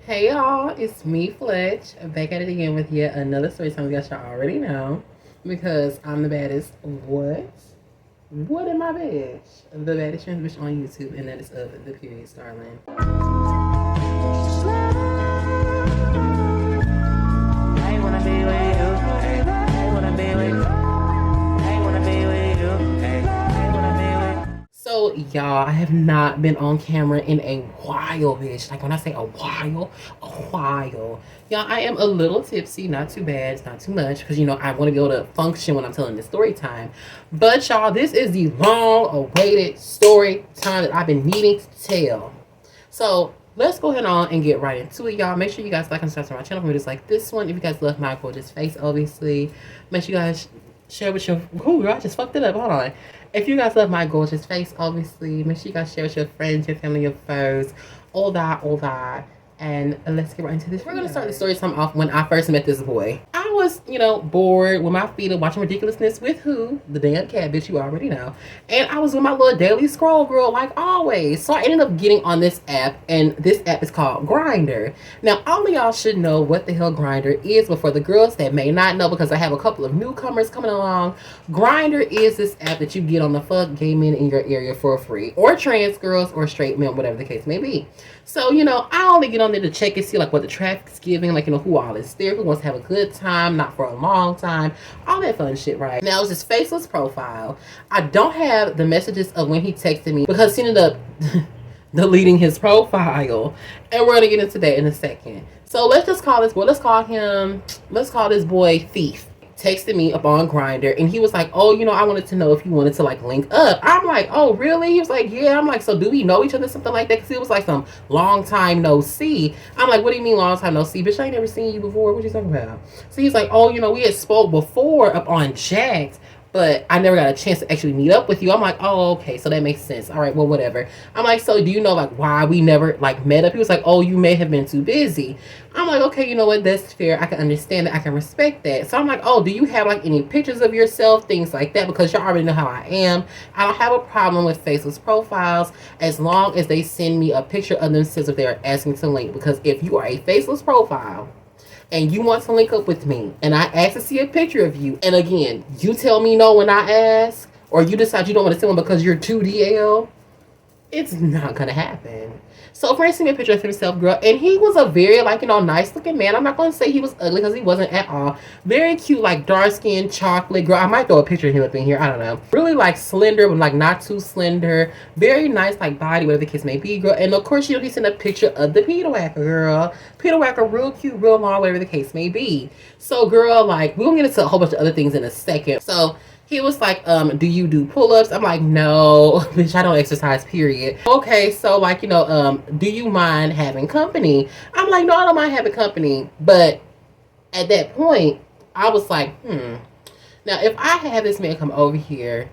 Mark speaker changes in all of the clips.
Speaker 1: Hey y'all, it's me, Fletch, back at it again with yet another story time you guys y'all already know. Because I'm the baddest. What? What am I bitch? The baddest trans bitch on YouTube, and that is of the period Starling. I wanna be with you. I wanna be with you. I wanna be with you. I wanna be with you. So y'all, I have not been on camera in a while, bitch. Like when I say a while. Y'all, I am a little tipsy, not too bad, it's not too much, because I want to be able to function when I'm telling this story time. But y'all, this is the long-awaited story time that I've been needing to tell. So let's go ahead on and get right into it, y'all. Make sure you guys like and subscribe to my channel for videos like this one. If you guys love my gorgeous face, obviously, make sure you guys share with your... Oh, girl, I just fucked it up. Hold on. If you guys love my gorgeous face, obviously, make sure you guys share with your friends, your family, your foes, all that, all that. And let's get right into this. We're going to start the story time off when I first met this boy. I was, bored with my feet up watching ridiculousness with who? The damn cat, bitch, you already know. And I was with my little daily scroll girl, like always. So I ended up getting on this app, and this app is called Grindr. Now, all of y'all should know what the hell Grindr is, but for the girls that may not know, because I have a couple of newcomers coming along, Grindr is this app that you get on the fuck gay men in your area for free, or trans girls, or straight men, whatever the case may be. So, I only get on there to check and see, like, what the traffic's giving, like, who all is there, who wants to have a good time, not for a long time, all that fun shit, right? Now, it's his faceless profile. I don't have the messages of when he texted me, because he ended up deleting his profile, and we're going to get into that in a second. So, let's just call this boy, let's call this boy Thief. Texted me up on Grindr, and he was like, oh, I wanted to know if you wanted to like link up. I'm like, oh really? He was like, yeah. I'm like, so do we know each other, something like that? Because it was like some long time no see. I'm like, what do you mean long time no see, bitch? I ain't never seen you before. What you talking about? So he's like, oh, we had spoke before up on Jack's, but I never got a chance to actually meet up with you. I'm like, oh, okay, so that makes sense. All right, well, whatever. I'm like, so do you know like why we never like met up? He was like, oh, you may have been too busy. I'm like, okay, you know what? That's fair. I can understand that. I can respect that. So I'm like, oh, do you have like any pictures of yourself, things like that? Because y'all already know how I am. I don't have a problem with faceless profiles as long as they send me a picture of themselves if they're asking to link. Because if you are a faceless profile and you want to link up with me, and I ask to see a picture of you, and again, you tell me no when I ask, or you decide you don't want to see one because you're too DL, it's not gonna happen. So friend sent me a picture of himself, girl, and he was a very like nice looking man. I'm not gonna say he was ugly because he wasn't at all. Very cute, like dark skin, chocolate, girl. I might throw a picture of him up in here. I don't know. Really like slender, but like not too slender. Very nice, like body, whatever the case may be, girl. And of course, he sent a picture of the Peter Whacker, girl. Peter Whacker, real cute, real long, whatever the case may be. So, girl, like we're gonna get into a whole bunch of other things in a second. So. He was like, do you do pull-ups? I'm like, no, bitch, I don't exercise, period. Okay, so like, do you mind having company? I'm like, no, I don't mind having company. But at that point, I was like, now if I have this man come over here,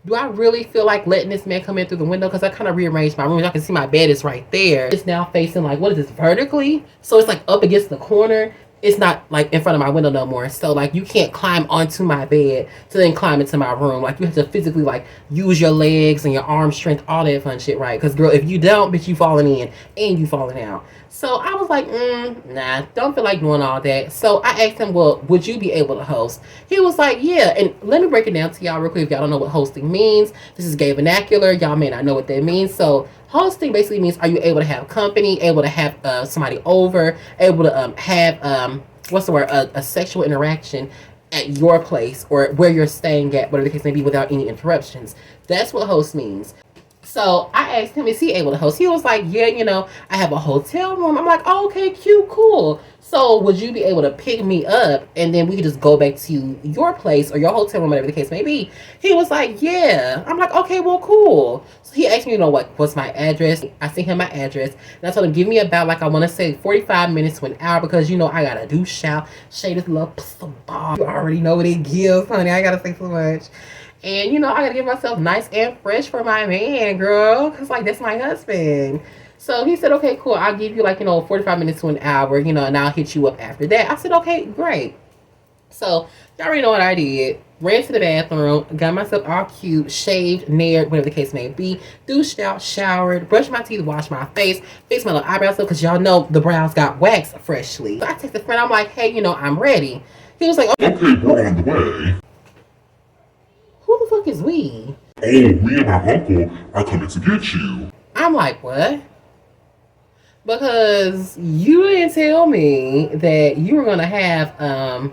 Speaker 1: do I really feel like letting this man come in through the window? Because I kind of rearranged my room. Y'all can see my bed is right there. It's now facing like, what is this, vertically? So it's like up against the corner. It's not like in front of my window no more. So like you can't climb onto my bed to then climb into my room. Like you have to physically like use your legs and your arm strength, all that fun shit, right? Because girl, if you don't, bitch, you falling in and you falling out. So I was like, nah, don't feel like doing all that. So I asked him, well, would you be able to host? He was like, yeah. And let me break it down to y'all real quick if y'all don't know what hosting means. This is gay vernacular. Y'all may not know what that means. So hosting basically means, are you able to have company, able to have somebody over, able to have, what's the word, a sexual interaction at your place or where you're staying at, whatever the case may be, without any interruptions. That's what host means. So I asked him, is he able to host? He was like, yeah, I have a hotel room. I'm like, oh, okay, cute, cool. So would you be able to pick me up and then we could just go back to your place or your hotel room, whatever the case may be? He was like, yeah. I'm like, okay, well, cool. So he asked me, what's my address? I sent him my address. And I told him, give me about, like, I want to say 45 minutes to an hour because, I got to do shade this little pistol ball. You already know what it gives, honey. I got to say so much. And, I gotta get myself nice and fresh for my man, girl. Because, like, that's my husband. So he said, okay, cool. I'll give you, 45 minutes to an hour, and I'll hit you up after that. I said, okay, great. So, y'all already know what I did. ran to the bathroom, got myself all cute, shaved, nailed, whatever the case may be, douched out, showered, brushed my teeth, washed my face, fixed my little eyebrows up because y'all know the brows got waxed freshly. So I text a friend, I'm like, hey, I'm ready. He was like, okay, we're on the way. Who the fuck is we? Oh, me and my uncle are coming to get you. I'm like, what? Because you didn't tell me that you were gonna have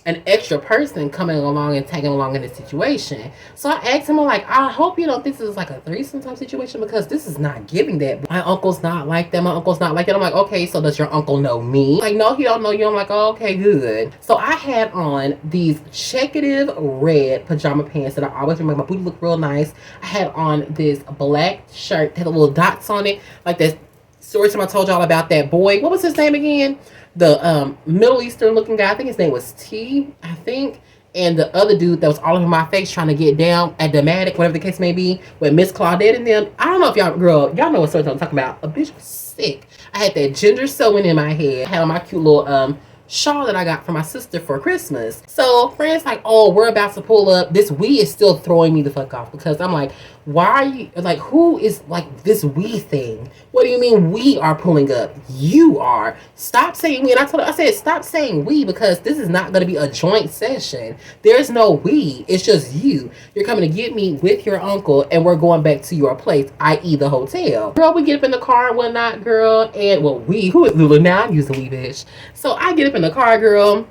Speaker 1: an extra person coming along and tagging along in this situation. So I asked him, I'm like, I hope you don't think this is like a threesome type situation because this is not giving that. My uncle's not like that. My uncle's not like that. I'm like, okay, so does your uncle know me? Like, no, he don't know you. I'm like, oh, okay, good. So I had on these checkered red pajama pants that I always remember. My booty looked real nice. I had on this black shirt that had little dots on it, like that story time I told y'all about that boy. What was his name again? The Middle Eastern looking guy. I think his name was T, I think. And the other dude that was all over my face trying to get down at Dramatic, whatever the case may be, with Miss Claudette and them. I don't know if y'all, girl, y'all know what story I'm talking about. A bitch was sick. I had that ginger sewing in my head. I had on my cute little shawl that I got from my sister for Christmas. So friends like, oh, we're about to pull up. This we is still throwing me the fuck off because I'm like, why are you like, who is like this we thing? What do you mean we are pulling up? You are. Stop saying we. And I told her, I said, stop saying we because this is not going to be a joint session. There's no we. It's just you. You're coming to get me with your uncle and we're going back to your place, i.e. the hotel. Girl, we get up in the car and whatnot, girl. And well, who is Lula? Now I'm using we, bitch. So I get up in the car, girl.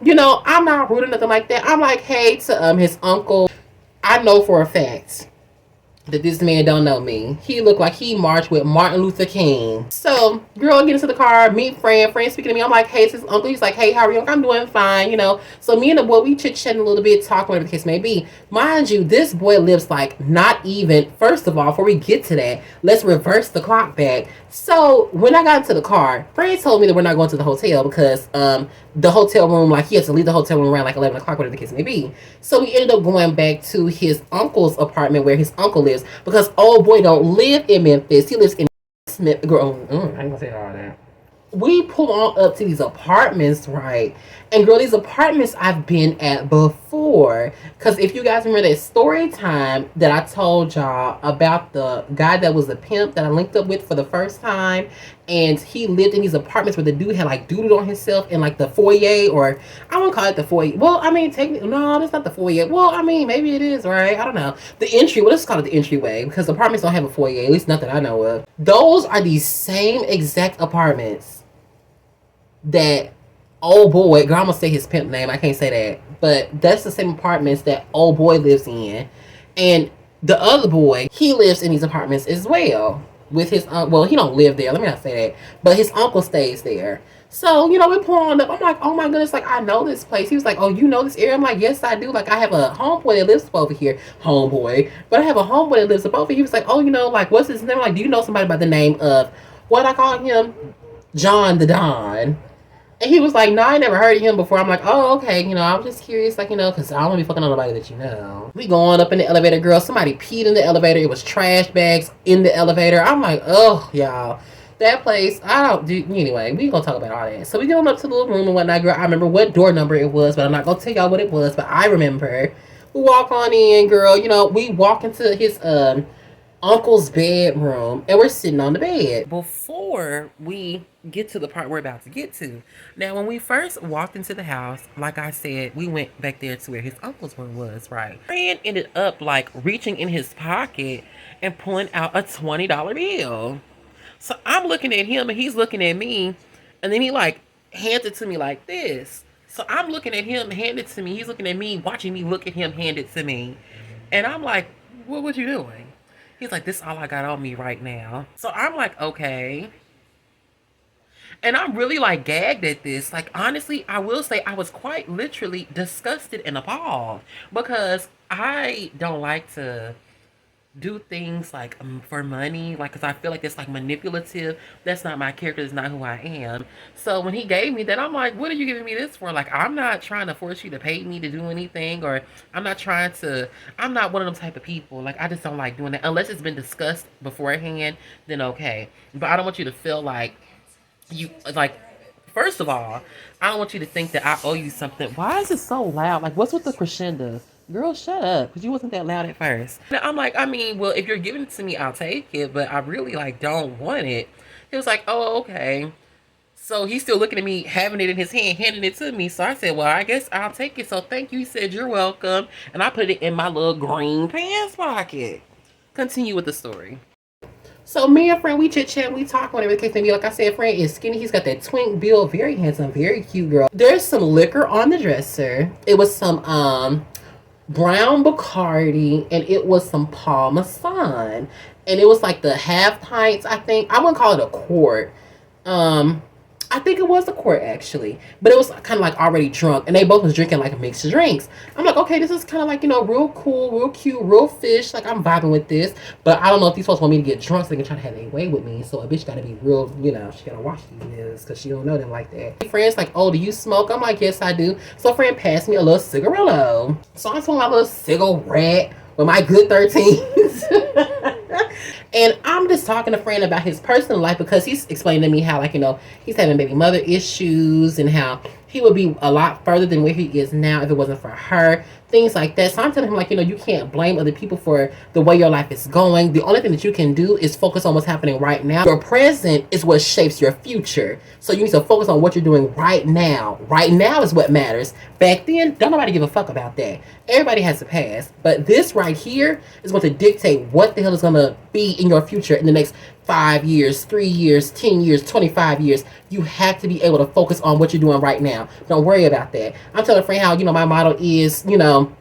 Speaker 1: I'm not rude or nothing like that. I'm like, hey, to his uncle. I know for a fact that this man don't know me. He looked like he marched with Martin Luther King. So, girl, get into the car, meet friend speaking to me. I'm like, hey, it's his uncle. He's like, hey, how are you? I'm doing fine, So me and the boy, we chit-chatting a little bit, talking, whatever the case may be. Mind you, this boy lives like not even, first of all, before we get to that, let's reverse the clock back. So, when I got into the car, friend told me that we're not going to the hotel because the hotel room, like he has to leave the hotel room around like 11 o'clock, whatever the case may be. So we ended up going back to his uncle's apartment where his uncle lives because old boy don't live in Memphis. He lives in Smith. Girl, I ain't gonna say all that. We pull on up to these apartments, right? And girl, these apartments I've been at before. Because if you guys remember that story time that I told y'all about the guy that was a pimp that I linked up with for the first time. And he lived in these apartments where the dude had like doodled on himself in like the foyer, or I won't call it the foyer. Well, I mean, technically, no, that's not the foyer. Well, I mean, maybe it is, right? I don't know. The entry, well, let's call it the entryway because apartments don't have a foyer, at least not that I know of. Those are these same exact apartments that old boy, girl, I'm gonna say his pimp name, I can't say that, but that's the same apartments that old boy lives in. And the other boy, he lives in these apartments as well with his well, he don't live there, let me not say that, but his uncle stays there. So, we pulling up. I'm like, oh my goodness, like I know this place. He was like, oh, you know this area? I'm like, yes, I do. Like I have a homeboy that lives over here. Homeboy. But I have a homeboy that lives up over here. He was like, oh, like what's his name? Like, do you know somebody by the name of what I call him? John the Don. And he was like, no, I never heard of him before. I'm like, oh, okay. I was just curious, like, because I don't want to be fucking on nobody that you know. We going up in the elevator, girl. Somebody peed in the elevator. It was trash bags in the elevator. I'm like, oh, y'all. That place, I don't do, anyway, we gonna talk about all that. So we going up to the little room and whatnot, girl. I remember what door number it was, but I'm not gonna tell y'all what it was, but I remember. We walk on in, girl. We walk into his, uncle's bedroom and we're sitting on the bed before we get to the part we're about to get to. Now, when we first walked into the house, like I said, we went back there to where his uncle's room was, right? Fran ended up like reaching in his pocket and pulling out a $20 bill. So I'm looking at him and he's looking at me, and then he like hands it to me like this. So I'm looking at him, hand it to me. He's looking at me, watching me look at him, hand it to me. And I'm like, what you doing? He's like, this is all I got on me right now. So I'm like, okay. And I'm really like gagged at this. Like, honestly, I will say I was quite literally disgusted and appalled because I don't like to do things like for money, like, because I feel like it's like manipulative. That's not my character. That's not who I am. So when he gave me that, I'm like, what are you giving me this for? Like, I'm not trying to force you to pay me to do anything, or I'm not one of them type of people. Like, I just don't like doing that unless it's been discussed beforehand. Then okay, but I don't want you to feel like you like. First of all, I don't want you to think that I owe you something. Why is it so loud? Like, what's with the crescendo? Girl, shut up, because you wasn't that loud at first. And I'm like, I mean, well, if you're giving it to me, I'll take it, but I really, like, don't want it. He was like, oh, okay. So he's still looking at me, having it in his hand, handing it to me. So I said, well, I guess I'll take it. So thank you. He said, you're welcome. And I put it in my little green pants pocket. Continue with the story. So me and friend, we chit chat, we talk, whatever the case may be. Like I said, friend is skinny. He's got that twink build, very handsome, very cute girl. There's some liquor on the dresser. It was some brown Bacardi, and it was some Parmesan, and it was like the half pints. I think I wouldn't call it a quart. I think it was a quart actually, but it was kind of like already drunk, and they both was drinking like mixed drinks. I'm like, okay, this is kind of like, you know, real cool, real cute, real fish. Like, I'm vibing with this, but I don't know if these folks want me to get drunk so they can try to have their way with me. So a bitch got to be real, you know, she got to watch these niggas because she don't know them like that. Friends like, oh, do you smoke? I'm like, yes, I do. So friend passed me a little cigarillo. So I told my little cigarette with my good 13s. And I'm just talking to a friend about his personal life because he's explaining to me how, like, you know, he's having baby mother issues and how he would be a lot further than where he is now if it wasn't for her. Things like that. So I'm telling him, like, you know, you can't blame other people for the way your life is going. The only thing that you can do is focus on what's happening right now. Your present is what shapes your future. So you need to focus on what you're doing right now. Right now is what matters. Back then, don't nobody give a fuck about that. Everybody has a past. But this right here is going to dictate what the hell is going to be in your future in the next 5 years, 3 years, 10 years, 25 years. You have to be able to focus on what you're doing right now. Don't worry about that. I'm telling a friend how, you know, my motto is, you know,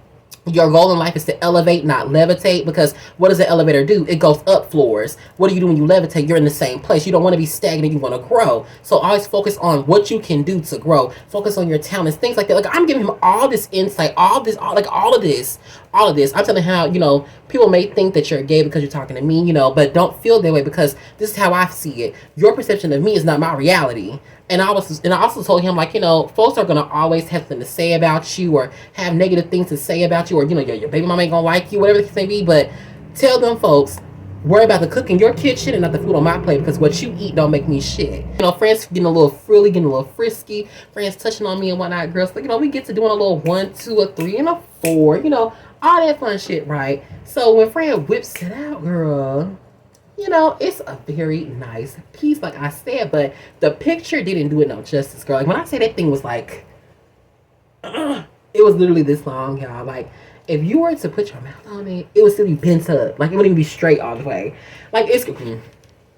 Speaker 1: your goal in life is to elevate, not levitate, because what does the elevator do? It goes up floors. What do you do when you levitate? You're in the same place. You don't want to be stagnant. You want to grow. So always focus on what you can do to grow. Focus on your talents, things like that. Like, I'm giving him all this insight, all of this. I'm telling him how, you know, people may think that you're gay because you're talking to me, you know, but don't feel that way because this is how I see it. Your perception of me is not my reality. And I also told him, like, you know, folks are gonna always have something to say about you or have negative things to say about you, or, you know, your baby mama ain't gonna like you, whatever the case may be. But tell them folks, worry about the cook in your kitchen and not the food on my plate, because what you eat don't make me shit. You know, friends getting a little frilly, getting a little frisky, friends touching on me and whatnot, girls. Like, you know, we get to doing a little 1, 2, a 3, and a 4. You know, all that fun shit, right? So when friend whips it out, girl, you know, it's a very nice piece, like I said, but the picture didn't do it no justice, girl. Like, when I say that thing was like, it was literally this long, y'all. Like, if you were to put your mouth on it, it would still be bent up. Like, it wouldn't even be straight all the way. Like, it's,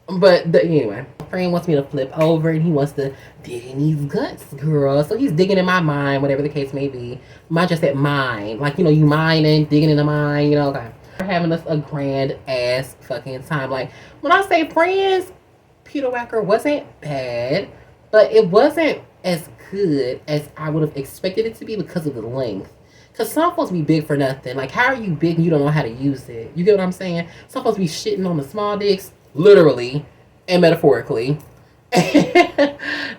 Speaker 1: but anyway, my friend wants me to flip over and he wants to dig in these guts, girl. So he's digging in my mind, whatever the case may be. Mine just said mine. Like, you know, you mining, digging in the mine, you know, okay. We're having us a grand ass fucking time. Like, when I say friends, Peter Wacker wasn't bad, but it wasn't as good as I would have expected it to be because of the length. Because some folks be big for nothing. Like, how are you big and you don't know how to use it? You get what I'm saying? Some folks be shitting on the small dicks, literally and metaphorically.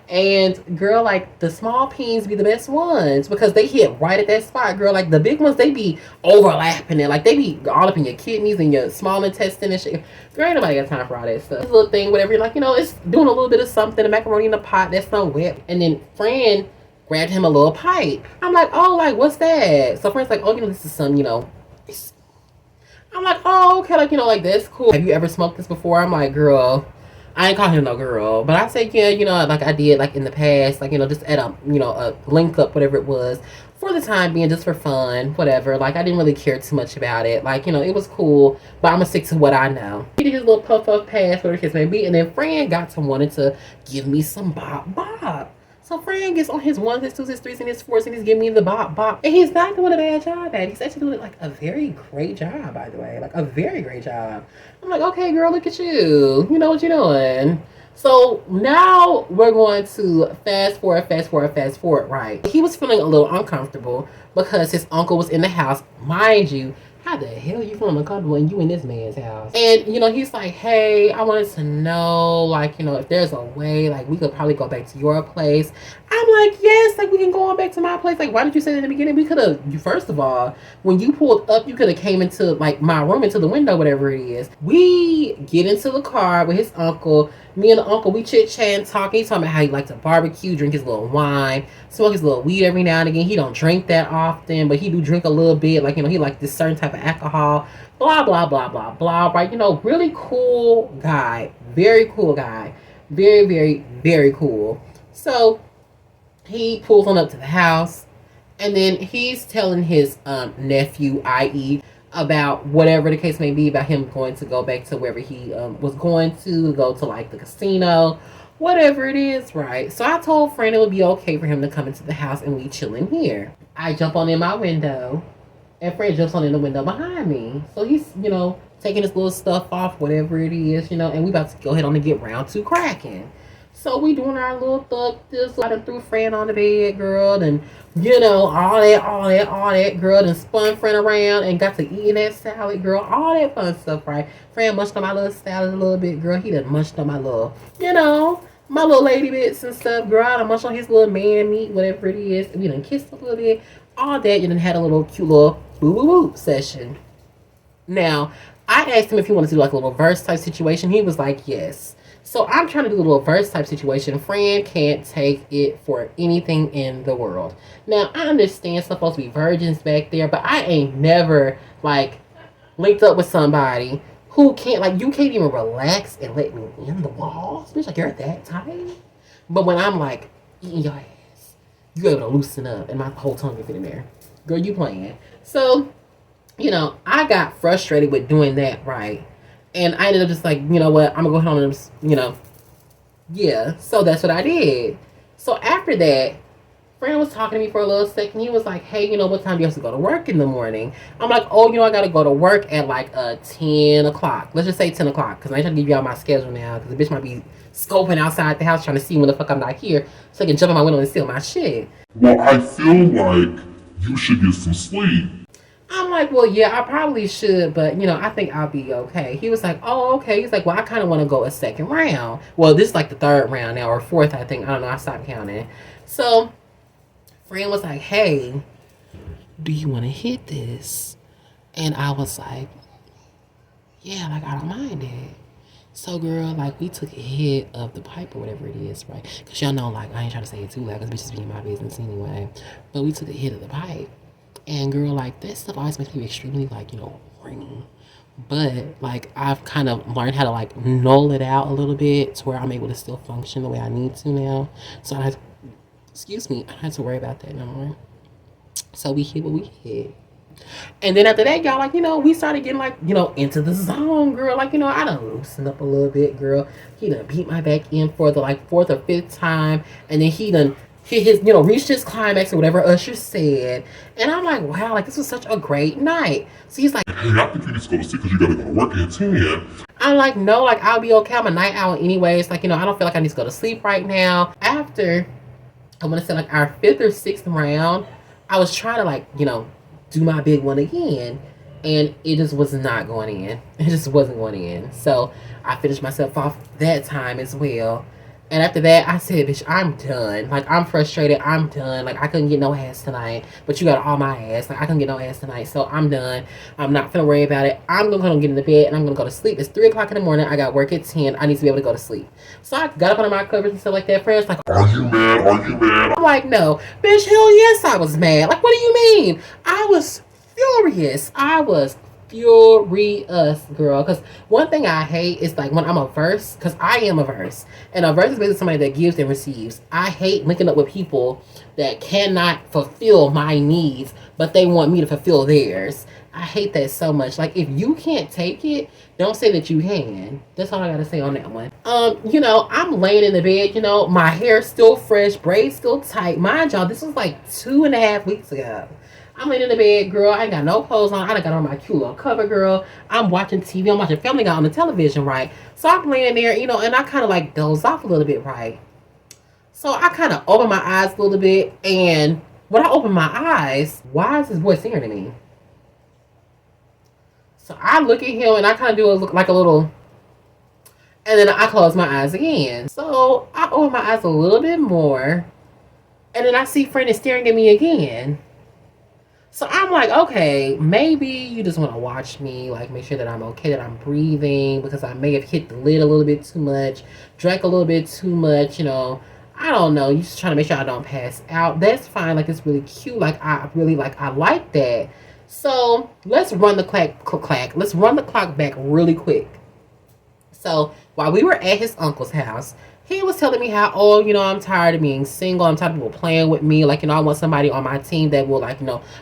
Speaker 1: And girl, like, the small peens be the best ones because they hit right at that spot, girl. Like, the big ones, they be overlapping it. Like, they be all up in your kidneys and your small intestine and shit. Girl, ain't nobody got time for all that stuff. This little thing, whatever, you're like, you know, it's doing a little bit of something. The macaroni in the pot, that's not wet. And then friend grabbed him a little pipe. I'm like, oh, like, what's that? So friend's like, oh, you know, this is some, you know. I'm like, oh, okay, like, you know, like, that's cool. Have you ever smoked this before? I'm like, girl, I ain't calling him no girl, but I say, yeah, you know, like I did, like in the past, like, you know, just at a, you know, a link up, whatever it was, for the time being, just for fun, whatever. Like, I didn't really care too much about it. Like, you know, it was cool, but I'm gonna stick to what I know. He did his little puff pass, whatever the case may be, and then friend got to wanting to give me some bop. So friend gets on his 1s, his 2s, his 3s, and his 4s, and he's giving me the bop. And he's not doing a bad job at it. He's actually doing, like, a very great job, by the way. Like, a very great job. I'm like, okay, girl, look at you. You know what you're doing. So now we're going to fast forward, right? He was feeling a little uncomfortable because his uncle was in the house. Mind you, how the hell you feeling uncomfortable when you in this man's house? And, you know, he's like, hey, I wanted to know, like, you know, if there's a way, like, we could probably go back to your place. I'm like, yes, like, we can go on back to my place. Like, why did you say that in the beginning? We could have, first of all, when you pulled up, you could have came into, like, my room, into the window, whatever it is. We get into the car with his uncle. Me and the uncle, we chit-chat, talking. He's talking about how he likes to barbecue, drink his little wine, smoke his little weed every now and again. He don't drink that often, but he do drink a little bit. Like, you know, he like this certain type of alcohol. Blah, blah, blah, blah, blah. Right? You know, really cool guy. Very cool guy. Very, very, very cool. So, he pulls on up to the house. And then he's telling his nephew, i.e., about whatever the case may be, about him going to go back to wherever he was going to go to, like, the casino, whatever it is, right? So I told Fran it would be okay for him to come into the house and we chilling here. I jump on in my window, and Fran jumps on in the window behind me. So he's, you know, taking his little stuff off, whatever it is, you know, and we about to go ahead on and get round two cracking. So we doing our little thug this. I done threw Fran on the bed, girl, and you know, all that, girl, and spun Fran around and got to eating that salad, girl, all that fun stuff, right? Fran munched on my little salad a little bit, girl. He done munched on my little, you know, my little lady bits and stuff, girl. I done munched on his little man meat, whatever it is. We done kissed a little bit, all that, and then had a little cute little boo session. Now, I asked him if he wanted to do like a little verse type situation. He was like, yes. So I'm trying to do a little verse type situation. Fran can't take it for anything in the world. Now, I understand it's supposed to be virgins back there, but I ain't never, like, linked up with somebody who can't, like, you can't even relax and let me in the walls. Bitch, like, you're that tight. But when I'm, like, eating your ass, you able to loosen up and my whole tongue can fit in there. Girl, you playing. So, you know, I got frustrated with doing that, right? And I ended up just like, you know what, I'm gonna go ahead on and just, you know, yeah. So that's what I did. So after that, Fran was talking to me for a little second. He was like, hey, you know, what time do you have to go to work in the morning? I'm like, oh, you know, I gotta go to work at like 10 o'clock. Let's just say 10 o'clock, because I ain't trying to give y'all my schedule now, because the bitch might be scoping outside the house trying to see when the fuck I'm not here, so I can jump in my window and steal my shit.
Speaker 2: Well, I feel like you should get some sleep.
Speaker 1: I'm like, well, yeah, I probably should, but, you know, I think I'll be okay. He was like, oh, okay. He's like, well, I kind of want to go a second round. Well, this is like the third round now, or fourth, I think. I don't know. I stopped counting. So, Fran was like, hey, do you want to hit this? And I was like, yeah, like, I don't mind it. So, girl, like, we took a hit of the pipe or whatever it is, right? Because y'all know, like, I ain't trying to say it too loud, because bitches be in my business anyway. But we took a hit of the pipe. And girl, like, that stuff always makes me extremely, like, you know, horny. But, like, I've kind of learned how to, like, null it out a little bit to where I'm able to still function the way I need to now. So I don't have to, excuse me, I don't have to worry about that no more. So we hit what we hit. And then after that, y'all, like, you know, we started getting, like, you know, into the zone, girl. Like, you know, I done loosened up a little bit, girl. He done beat my back in for the, like, fourth or fifth time. And then he done hit his, you know, reached his climax or whatever Usher said. And I'm like, wow, like, this was such a great night. So he's like,
Speaker 2: hey, I think you need to go to sleep because you gotta go to work at 10.
Speaker 1: I'm like, no, like, I'll be okay. I'm a night owl anyways. Like, you know, I don't feel like I need to go to sleep right now. After, I want to say, like, our fifth or sixth round, I was trying to, like, you know, do my big one again. And it just was not going in. It just wasn't going in. So I finished myself off that time as well. And after that, I said, bitch, I'm done. Like, I'm frustrated. I'm done. Like, I couldn't get no ass tonight. But you got all my ass. Like, I couldn't get no ass tonight. So, I'm done. I'm not finna worry about it. I'm gonna go and get in the bed, and I'm gonna go to sleep. It's 3 o'clock in the morning. I got work at 10. I need to be able to go to sleep. So, I got up under my covers and stuff like that. Friends like,
Speaker 2: are you mad? Are you mad?
Speaker 1: I'm like, no. Bitch, hell yes, I was mad. Like, what do you mean? I was furious. I was furious, girl. Because one thing I hate is, like, when I'm a verse, because I am a verse, and a verse is basically somebody that gives and receives. I hate linking up with people that cannot fulfill my needs, but they want me to fulfill theirs. I hate that so much. Like, if you can't take it, don't say that you can. That's all I gotta say on that one. You know, I'm laying in the bed, you know, my hair's still fresh, braids still tight. Mind y'all, this was like 2.5 weeks ago. I'm laying in the bed, girl. I ain't got no clothes on. I done got on my cute little cover, girl. I'm watching TV. I'm watching Family Guy on the television, right? So I'm laying there, you know, and I kind of like doze off a little bit, right? So I kind of open my eyes a little bit, and when I open my eyes, why is this boy staring at me? So I look at him and I kind of do like a little, and then I close my eyes again. So I open my eyes a little bit more, and then I see Fran is staring at me again. So I'm like, okay, maybe you just want to watch me, like make sure that I'm okay, that I'm breathing, because I may have hit the lid a little bit too much, drank a little bit too much, I don't know. You just trying to make sure I don't pass out. That's fine. Like, it's really cute. Like, I like that. So let's run the clack. Let's run the clock back really quick. So while we were at his uncle's house, he was telling me how, oh, I'm tired of being single. I'm tired of people playing with me. Like, I want somebody on my team that will, like,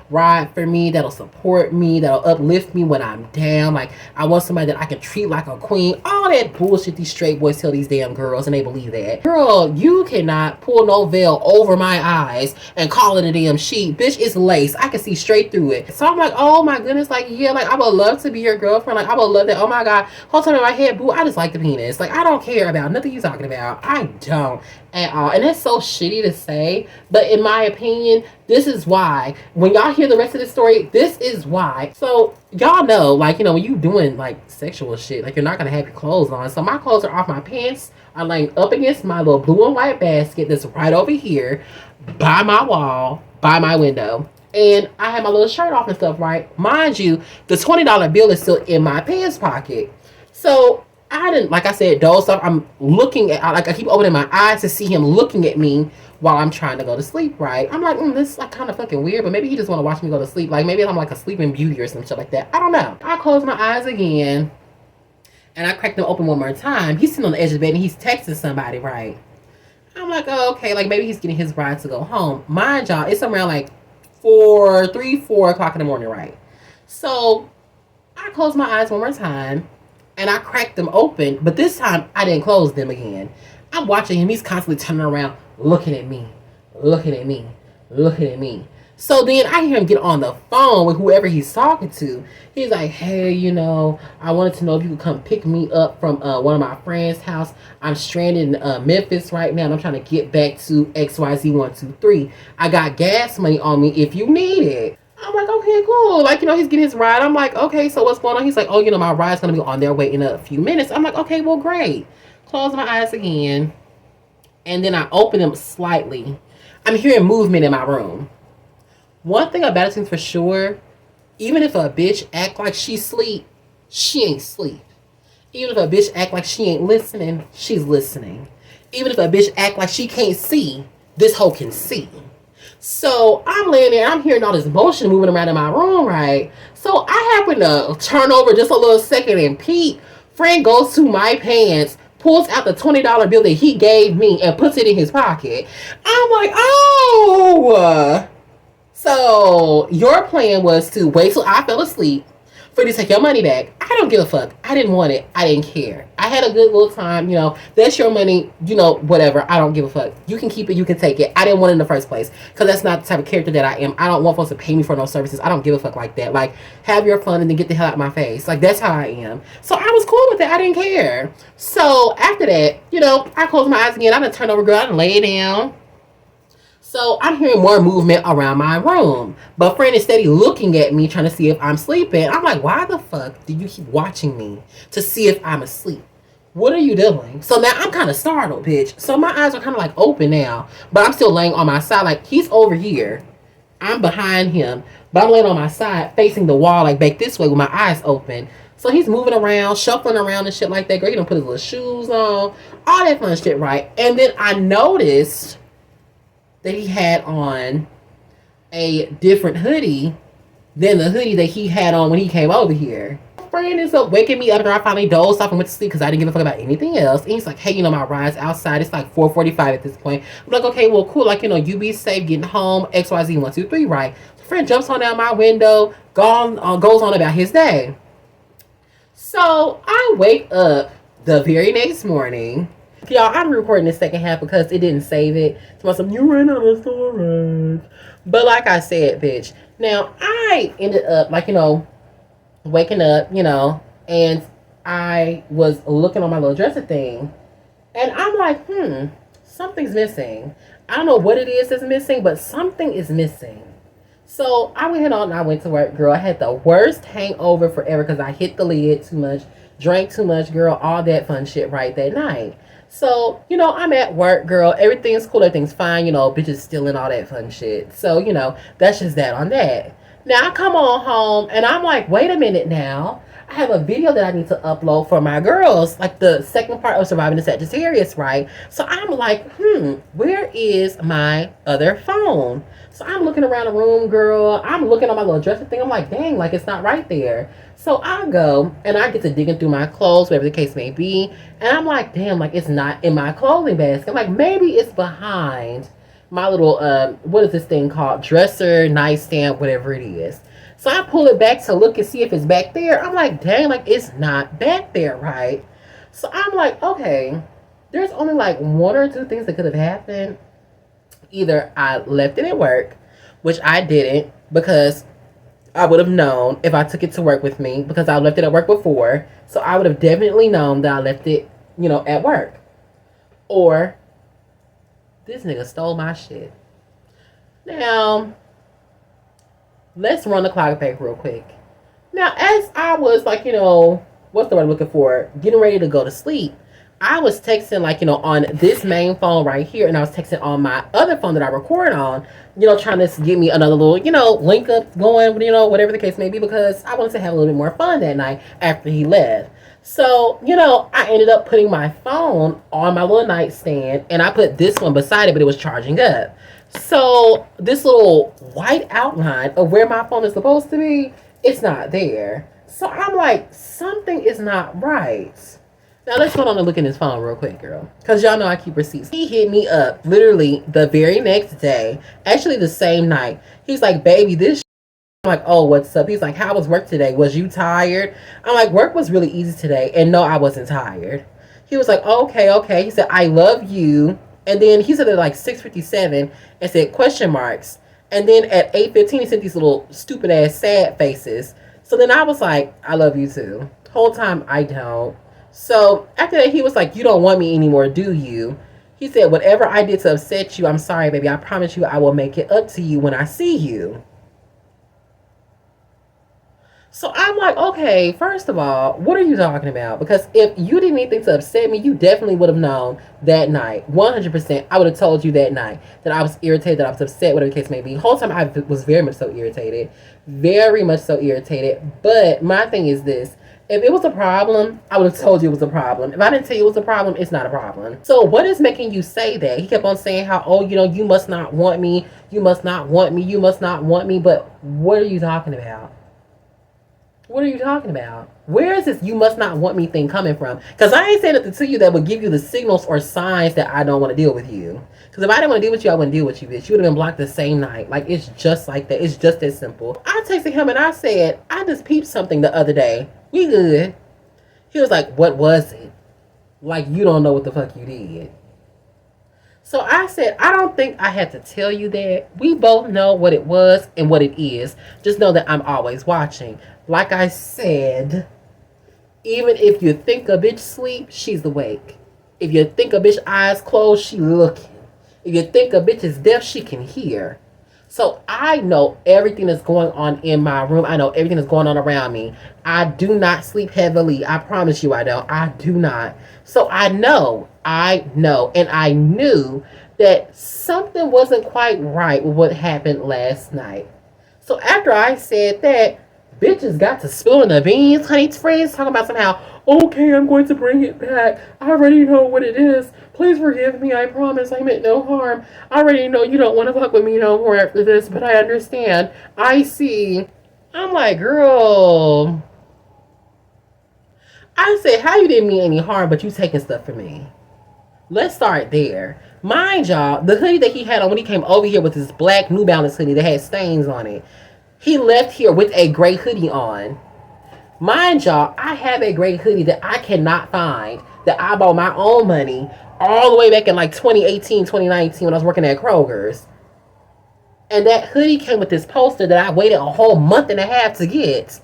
Speaker 1: ride for me, that'll support me, that'll uplift me when I'm down. Like, I want somebody that I can treat like a queen. All that bullshit these straight boys tell these damn girls, and they believe that. Girl, you cannot pull no veil over my eyes and call it a damn sheet. Bitch, it's lace. I can see straight through it. So I'm like, oh my goodness, like, yeah, like, I would love to be your girlfriend. Like, I would love that. Oh my God. Whole time in my head, boo, I just like the penis. Like, I don't care about nothing you talking about. I don't at all. And that's so shitty to say, but in my opinion, this is why. When y'all hear the rest of the story, this is why. So y'all know, like, when you doing like sexual shit, like, you're not gonna have your clothes on. So my clothes are off, my pants are laying up against my little blue and white basket that's right over here by my wall, by my window. And I have my little shirt off and stuff, right? Mind you, the $20 bill is still in my pants pocket. So I didn't, like I said, doze off. I'm looking at, like, I keep opening my eyes to see him looking at me while I'm trying to go to sleep, right? I'm like, this is like kind of fucking weird, but maybe he just want to watch me go to sleep. Like, maybe I'm like a sleeping beauty or some shit like that. I don't know. I close my eyes again, and I crack them open one more time. He's sitting on the edge of the bed, and he's texting somebody, right? I'm like, oh, okay, like maybe he's getting his ride to go home. Mind y'all, it's around like 4 o'clock in the morning, right? So I close my eyes one more time, and I cracked them open, but this time I didn't close them again. I'm watching him. He's constantly turning around, looking at me, looking at me, looking at me. So then I hear him get on the phone with whoever he's talking to. He's like, hey, I wanted to know if you could come pick me up from one of my friends' house. I'm stranded in Memphis right now, and I'm trying to get back to XYZ123. I got gas money on me if you need it. I'm like, okay, cool. Like, he's getting his ride. I'm like, okay, so what's going on? He's like, oh, my ride's going to be on their way in a few minutes. I'm like, okay, well, great. Close my eyes again. And then I open them slightly. I'm hearing movement in my room. One thing about it seems for sure, even if a bitch act like she sleep, she ain't sleep. Even if a bitch act like she ain't listening, she's listening. Even if a bitch act like she can't see, this hoe can see. So I'm laying there, I'm hearing all this motion moving around in my room, right? So I happen to turn over just a little second and peek. Friend goes to my pants, pulls out the $20 bill that he gave me and puts it in his pocket. I'm like, oh! So your plan was to wait till I fell asleep for you to take your money back. I don't give a fuck. I didn't want it. I didn't care. I had a good little time, that's your money, whatever. I don't give a fuck. You can keep it, you can take it. I didn't want it in the first place, because that's not the type of character that I am. I don't want folks to pay me for no services. I don't give a fuck like that. Like, have your fun and then get the hell out of my face. Like, that's how I am. So I was cool with that. I didn't care. So after that, I closed my eyes again. I done turned over, girl. I done lay down. So I'm hearing more movement around my room. But friend is steady looking at me, trying to see if I'm sleeping. I'm like, why the fuck do you keep watching me to see if I'm asleep? What are you doing? So now I'm kind of startled, bitch. So my eyes are kind of like open now, but I'm still laying on my side. Like, he's over here. I'm behind him, but I'm laying on my side, facing the wall, like back this way with my eyes open. So he's moving around, shuffling around and shit like that. Girl, he done put his little shoes on, all that fun shit, right? And then I noticed that he had on a different hoodie than the hoodie that he had on when he came over here. My friend is up waking me up after I finally dozed off and went to sleep because I didn't give a fuck about anything else. And he's like, hey, my ride's outside. It's like 4:45 at this point. I'm like, okay, well, cool. Like, you be safe getting home, XYZ123, right? So friend jumps on out my window, goes on about his day. So I wake up the very next morning. Y'all, I'm recording the second half because it didn't save it. So you ran out of storage. But like I said, bitch. Now, I ended up, waking up, and I was looking on my little dresser thing. And I'm like, something's missing. I don't know what it is that's missing, but something is missing. So I went on and I went to work, girl. I had the worst hangover forever because I hit the lid too much, drank too much, girl, all that fun shit right that night. So, I'm at work, girl. Everything's cool, everything's fine, bitches stealing all that fun shit. So, that's just that on that. Now I come on home and I'm like, wait a minute now. I have a video that I need to upload for my girls, like the second part of Surviving the Sagittarius, right? So I'm like, where is my other phone? So I'm looking around the room, girl. I'm looking on my little dresser thing. I'm like, dang, like it's not right there. So I go and I get to digging through my clothes, whatever the case may be. And I'm like, damn, like it's not in my clothing basket. I'm like, maybe it's behind my little, what is this thing called? Dresser, nightstand, whatever it is. So I pull it back to look and see if it's back there. I'm like, dang, like it's not back there, right? So I'm like, okay, there's only like one or two things that could have happened. Either I left it at work, which I didn't because I would have known if I took it to work with me because I left it at work before. So I would have definitely known that I left it, at work. Or this nigga stole my shit. Now, let's run the clock back real quick. Now, as I was like, what's the word I'm looking for? Getting ready to go to sleep. I was texting like, on this main phone right here, and I was texting on my other phone that I record on, trying to get me another little, link up going, whatever the case may be, because I wanted to have a little bit more fun that night after he left. So, I ended up putting my phone on my little nightstand, and I put this one beside it, but it was charging up. So, this little white outline of where my phone is supposed to be, it's not there. So, I'm like, something is not right. Now let's go on and look in his phone real quick, girl. Because y'all know I keep receipts. He hit me up literally the very next day. Actually the same night. He's like, baby, this I'm like, oh, what's up? He's like, how was work today? Was you tired? I'm like, work was really easy today. And no, I wasn't tired. He was like, okay. He said, I love you. And then he said it at like 6:57 and said question marks. And then at 8:15 he sent these little stupid ass sad faces. So then I was like, I love you too. Whole time I don't. So after that, he was like, you don't want me anymore, do you? He said, whatever I did to upset you, I'm sorry, baby. I promise you I will make it up to you when I see you. So I'm like, okay, first of all, what are you talking about? Because if you did anything to upset me, you definitely would have known that night. 100%, I would have told you that night that I was irritated, that I was upset, whatever the case may be. The whole time I was very much so irritated. Very much so irritated. But my thing is this. If it was a problem, I would have told you it was a problem. If I didn't tell you it was a problem, it's not a problem. So what is making you say that? He kept on saying how, oh, you must not want me. You must not want me. You must not want me. But what are you talking about? What are you talking about? Where is this you must not want me thing coming from? Because I ain't saying nothing to you that would give you the signals or signs that I don't want to deal with you. Because if I didn't want to deal with you, I wouldn't deal with you, bitch. You would have been blocked the same night. Like, it's just like that. It's just that simple. I texted him and I said, I just peeped something the other day. We good. He was like, what was it? Like, you don't know what the fuck you did. So I said, I don't think I had to tell you that. We both know what it was and what it is. Just know that I'm always watching. Like I said, even if you think a bitch sleep, she's awake. If you think a bitch eyes closed, she looking. If you think a bitch is deaf, she can hear. So I know everything that's going on in my room. I know everything that's going on around me. I do not sleep heavily. I promise you I don't. I do not. So I know, and I knew that something wasn't quite right with what happened last night. So after I said that, bitches got to spilling the beans. Honey's friends talking about somehow, okay, I'm going to bring it back. I already know what it is. Please forgive me. I promise I meant no harm. I already know you don't want to fuck with me no more after this, but I understand. I see. I'm like, girl. I said, how you didn't mean any harm, but you taking stuff from me? Let's start there. Mind y'all, the hoodie that he had on when he came over here with his black New Balance hoodie that had stains on it, he left here with a gray hoodie on. Mind y'all, I have a gray hoodie that I cannot find, that I bought my own money all the way back in like 2018, 2019 when I was working at Kroger's. And that hoodie came with this poster that I waited a whole month and a half to get.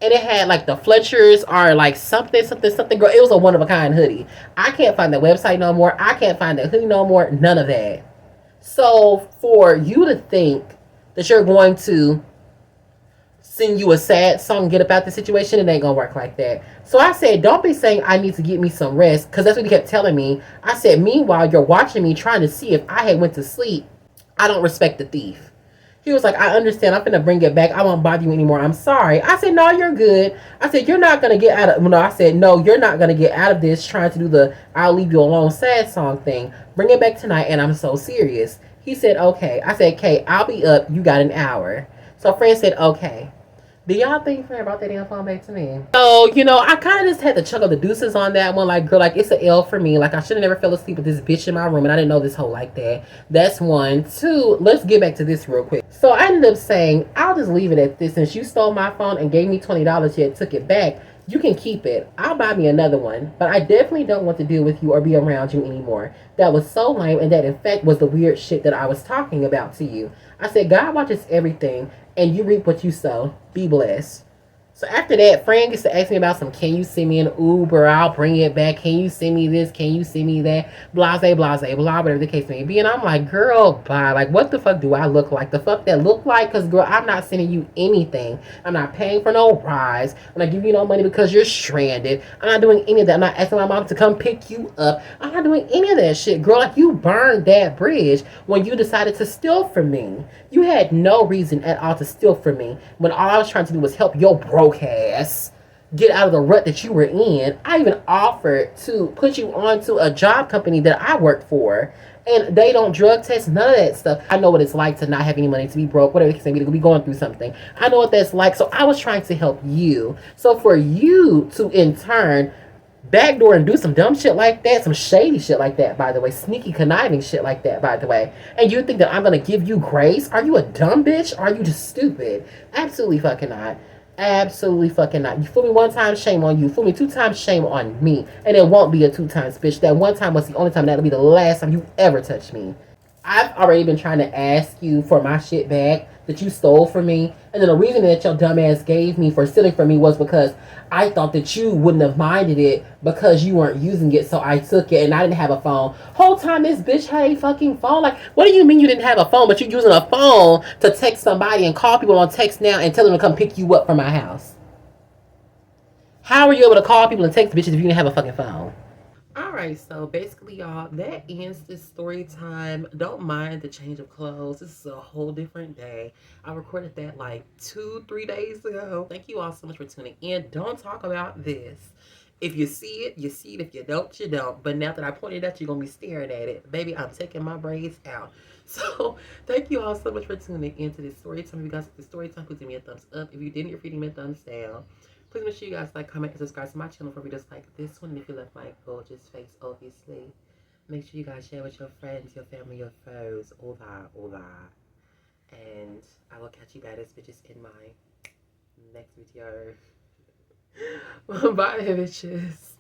Speaker 1: And it had like the Fletchers are like something. Girl, it was a one-of-a-kind hoodie. I can't find the website no more. I can't find that hoodie no more. None of that. So for you to think that you're going to sing you a sad song, get about the situation. It ain't gonna work like that. So I said, don't be saying I need to get me some rest, because that's what he kept telling me. I said, meanwhile, you're watching me trying to see if I had went to sleep. I don't respect the thief. He was like, I understand. I'm gonna bring it back. I won't bother you anymore. I'm sorry. I said, no, you're good. I said, you're not gonna get out of. No, I said, no, you're not gonna get out of this trying to do the "I'll leave you alone" sad song thing. Bring it back tonight, and I'm so serious. He said, okay. I said, okay, I'll be up. You got an hour. So friend said, okay. Do y'all think Fran brought that damn phone back to me? So, I kind of just had to chuck up the deuces on that one. Like, girl, like, it's an L for me. Like, I should have never fell asleep with this bitch in my room, and I didn't know this hoe like that. That's one. Two, let's get back to this real quick. So, I ended up saying, I'll just leave it at this. Since you stole my phone and gave me $20 yet took it back, you can keep it. I'll buy me another one. But I definitely don't want to deal with you or be around you anymore. That was so lame, and that, in fact, was the weird shit that I was talking about to you. I said, God watches everything, and you reap what you sow. Be blessed. So after that, Fran gets to ask me about some, can you send me an Uber? I'll bring it back. Can you send me this? Can you send me that? Blase, blase, blah, whatever the case may be. And I'm like, girl, bye. Like, what the fuck do I look like? The fuck that look like? Because, girl, I'm not sending you anything. I'm not paying for no rides. I'm not giving you no money because you're stranded. I'm not doing any of that. I'm not asking my mom to come pick you up. I'm not doing any of that shit, girl. Like, you burned that bridge when you decided to steal from me. You had no reason at all to steal from me when all I was trying to do was help your broke ass get out of the rut that you were in. I even offered to put you onto a job company that I worked for, and they don't drug test, none of that stuff. I know what it's like to not have any money, to be broke, whatever the case may be, to be going through something. I know what that's like, so I was trying to help you. So for you to, in turn, backdoor and do some dumb shit like that, some shady shit like that, by the way, sneaky conniving shit like that, by the way, and you think that I'm gonna give you grace? Are you a dumb bitch? Or are you just stupid? Absolutely fucking not. Absolutely fucking not. You fool me one time, shame on you. Fool me two times, shame on me. And it won't be a two times, bitch. That one time was the only time. That'll be the last time you ever touch me. I've already been trying to ask you for my shit back that you stole from me. And then the reason that your dumbass gave me for stealing from me was because I thought that you wouldn't have minded it because you weren't using it. So I took it and I didn't have a phone. Whole time this bitch had a fucking phone. Like, what do you mean you didn't have a phone, but you're using a phone to text somebody and call people on text now and tell them to come pick you up from my house? How are you able to call people and text bitches if you didn't have a fucking phone? Alright, so basically, y'all, that ends this story time. Don't mind the change of clothes. This is a whole different day. I recorded that like 2-3 days ago. Thank you all so much for tuning in. Don't talk about this. If you see it, you see it. If you don't, you don't. But now that I pointed out, you're going to be staring at it. Baby, I'm taking my braids out. So, thank you all so much for tuning into this story time. If you guys like the story time, please give me a thumbs up. If you didn't, you're feeding me a thumbs down. Please make sure you guys like, comment, and subscribe to my channel for videos like this one. And if you love my gorgeous face, obviously, make sure you guys share with your friends, your family, your foes, all that, all that. And I will catch you baddest bitches in my next video. Bye, bitches.